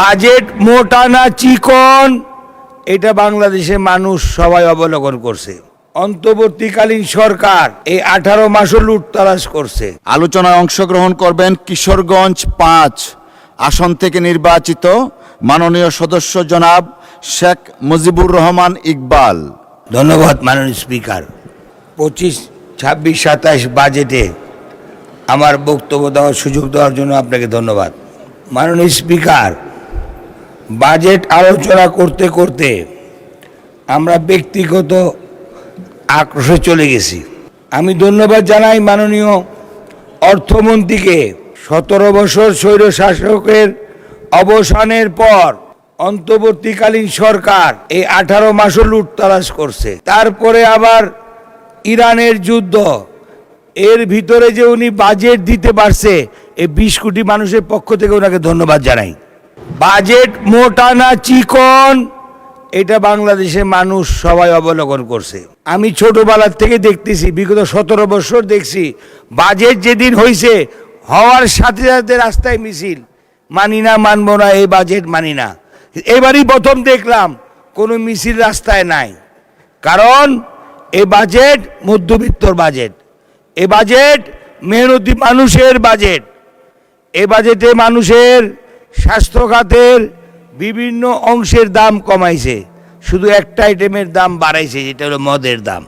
Budget মোটা না চিকন এটা বাংলাদেশের মানুষ সবাই অবলোকন করছে। অন্তর্বর্তীকালীন সরকার এই 18 মাসও লুটতরাজ করছে। আলোচনায় অংশগ্রহণ করবেন কিশোরগঞ্জ 5 আসন থেকে নির্বাচিত মাননীয় সদস্য জনাব শেখ মুজিবুর রহমান ইকবাল। ধন্যবাদ মাননীয় স্পিকার। 25, 26, 27 বাজেটে আমার বক্তব্য দেওয়ার সুযোগ দেওয়ার জন্য আপনাকে ধন্যবাদ। মাননীয় স্পিকার, বাজেট আলোচনা করতে করতে আমরা ব্যক্তিগত আক্রোশে চলে গেছি। আমি ধন্যবাদ জানাই মাননীয় অর্থমন্ত্রীকে। 17 বছর স্বৈর শাসকের অবসানের পর অন্তর্বর্তীকালীন সরকার এই 18 মাসও লুটতরাজ করছে। তারপরে আবার ইরানের যুদ্ধ, এর ভিতরে যে উনি বাজেট দিতে পারছে, এই 20 কোটি মানুষের পক্ষ থেকে ওনাকে ধন্যবাদ জানাই। বাজেট মোটা না চিকন এটা বাংলাদেশের মানুষ সবাই অবলোকন করছে। আমি ছোটবেলার থেকে দেখতেছি, বিগত 17 বছর দেখছি, বাজেট যেদিন হয়েছে হওয়ার সাথে সাথে রাস্তায় মিছিল, মানি না, মানবো না, এই বাজেট মানি না। এবারই প্রথম দেখলাম কোনো মিছিল রাস্তায় নাই। কারণ এই বাজেট মধ্যবিত্তর বাজেট, এ বাজেট মেহনতি মানুষের বাজেট। এ বাজেটে মানুষের স্বাস্থ্য খাতের বিভিন্ন অংশের দাম কমাইছে, শুধু একটা আইটেমের দাম বাড়াইছে, যেটা হলো মদের দাম।